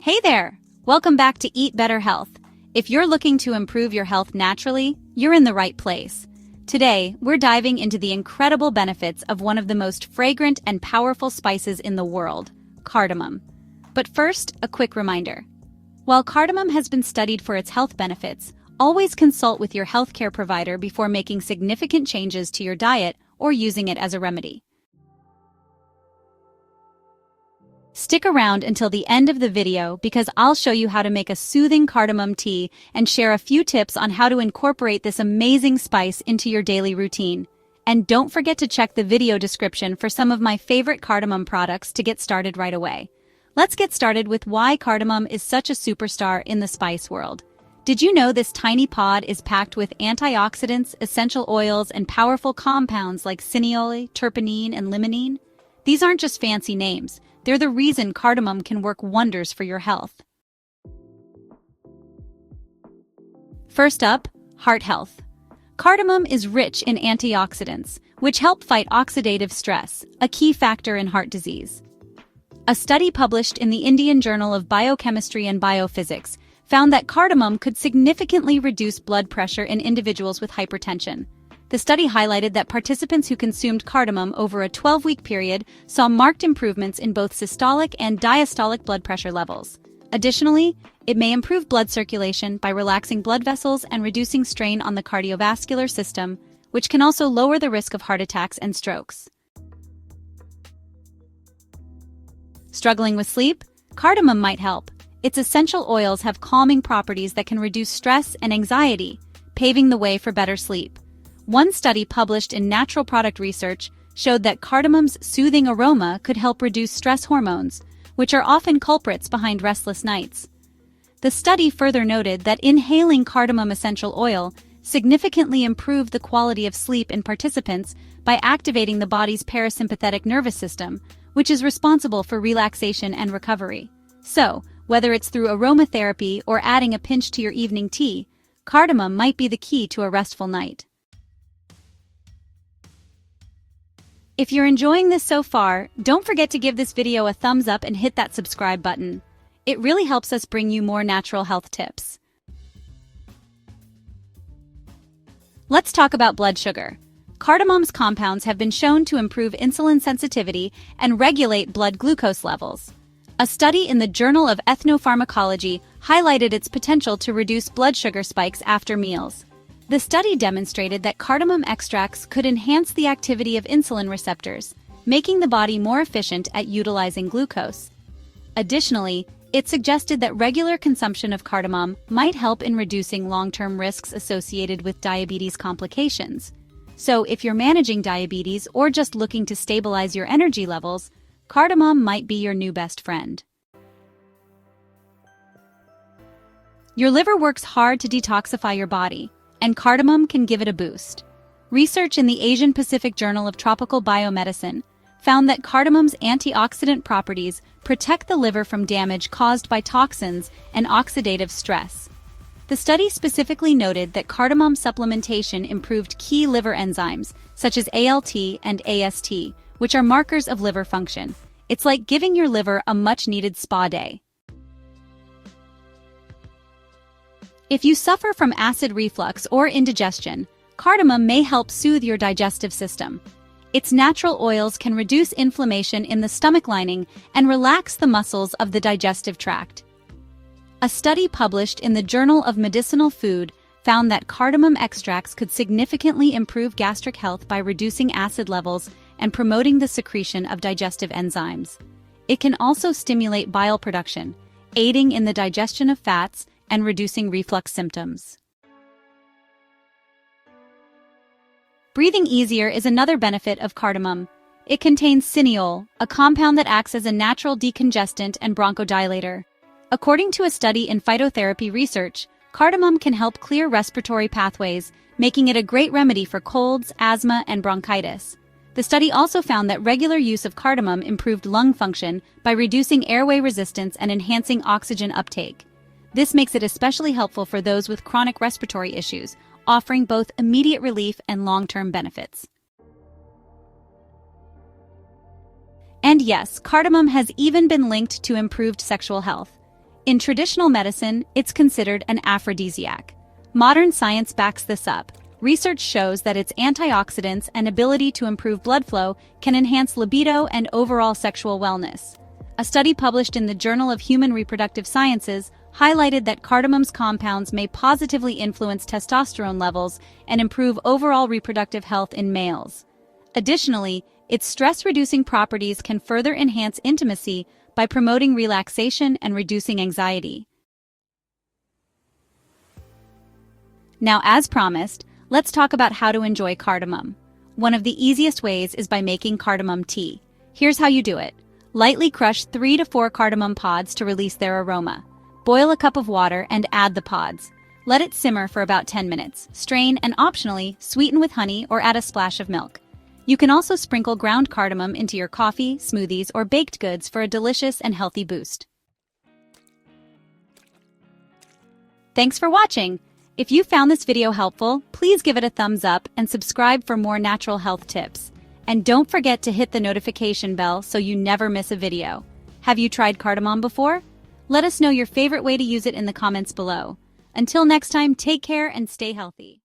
Hey there! Welcome back to Eat Better Health. If you're looking to improve your health naturally, you're in the right place. Today, we're diving into the incredible benefits of one of the most fragrant and powerful spices in the world, cardamom. But first, a quick reminder. While cardamom has been studied for its health benefits, always consult with your healthcare provider before making significant changes to your diet or using it as a remedy. Stick around until the end of the video because I'll show you how to make a soothing cardamom tea and share a few tips on how to incorporate this amazing spice into your daily routine. And don't forget to check the video description for some of my favorite cardamom products to get started right away. Let's get started with why cardamom is such a superstar in the spice world. Did you know this tiny pod is packed with antioxidants, essential oils, and powerful compounds like cineole, terpenine, and limonene? These aren't just fancy names. They're the reason cardamom can work wonders for your health. First up, heart health. Cardamom is rich in antioxidants, which help fight oxidative stress, a key factor in heart disease. A study published in the Indian Journal of Biochemistry and Biophysics found that cardamom could significantly reduce blood pressure in individuals with hypertension. The study highlighted that participants who consumed cardamom over a 12-week period saw marked improvements in both systolic and diastolic blood pressure levels. Additionally, it may improve blood circulation by relaxing blood vessels and reducing strain on the cardiovascular system, which can also lower the risk of heart attacks and strokes. Struggling with sleep? Cardamom might help. Its essential oils have calming properties that can reduce stress and anxiety, paving the way for better sleep. One study published in Natural Product Research showed that cardamom's soothing aroma could help reduce stress hormones, which are often culprits behind restless nights. The study further noted that inhaling cardamom essential oil significantly improved the quality of sleep in participants by activating the body's parasympathetic nervous system, which is responsible for relaxation and recovery. So, whether it's through aromatherapy or adding a pinch to your evening tea, cardamom might be the key to a restful night. If you're enjoying this so far, don't forget to give this video a thumbs up and hit that subscribe button. It really helps us bring you more natural health tips. Let's talk about blood sugar. Cardamom's compounds have been shown to improve insulin sensitivity and regulate blood glucose levels. A study in the Journal of Ethnopharmacology highlighted its potential to reduce blood sugar spikes after meals. The study demonstrated that cardamom extracts could enhance the activity of insulin receptors, making the body more efficient at utilizing glucose. Additionally, it suggested that regular consumption of cardamom might help in reducing long-term risks associated with diabetes complications. So, if you're managing diabetes or just looking to stabilize your energy levels, cardamom might be your new best friend. Your liver works hard to detoxify your body, and cardamom can give it a boost. Research in the Asian Pacific Journal of Tropical Biomedicine found that cardamom's antioxidant properties protect the liver from damage caused by toxins and oxidative stress. The study specifically noted that cardamom supplementation improved key liver enzymes, such as ALT and AST, which are markers of liver function. It's like giving your liver a much-needed spa day. If you suffer from acid reflux or indigestion, cardamom may help soothe your digestive system. Its natural oils can reduce inflammation in the stomach lining and relax the muscles of the digestive tract. A study published in the Journal of Medicinal Food found that cardamom extracts could significantly improve gastric health by reducing acid levels and promoting the secretion of digestive enzymes. It can also stimulate bile production, aiding in the digestion of fats and reducing reflux symptoms. Breathing easier is another benefit of cardamom. It contains cineole, a compound that acts as a natural decongestant and bronchodilator. According to a study in phytotherapy research, cardamom can help clear respiratory pathways, making it a great remedy for colds, asthma, and bronchitis. The study also found that regular use of cardamom improved lung function by reducing airway resistance and enhancing oxygen uptake. This makes it especially helpful for those with chronic respiratory issues, offering both immediate relief and long-term benefits. And yes, cardamom has even been linked to improved sexual health. In traditional medicine, it's considered an aphrodisiac. Modern science backs this up. Research shows that its antioxidants and ability to improve blood flow can enhance libido and overall sexual wellness. A study published in the Journal of Human Reproductive Sciences highlighted that cardamom's compounds may positively influence testosterone levels and improve overall reproductive health in males. Additionally, its stress-reducing properties can further enhance intimacy by promoting relaxation and reducing anxiety. Now, as promised, let's talk about how to enjoy cardamom. One of the easiest ways is by making cardamom tea. Here's how you do it. Lightly crush 3 to 4 cardamom pods to release their aroma. Boil a cup of water and add the pods. Let it simmer for about 10 minutes. Strain and optionally sweeten with honey or add a splash of milk. You can also sprinkle ground cardamom into your coffee, smoothies, or baked goods for a delicious and healthy boost. Thanks for watching! If you found this video helpful, please give it a thumbs up and subscribe for more natural health tips. And don't forget to hit the notification bell so you never miss a video. Have you tried cardamom before? Let us know your favorite way to use it in the comments below. Until next time, take care and stay healthy.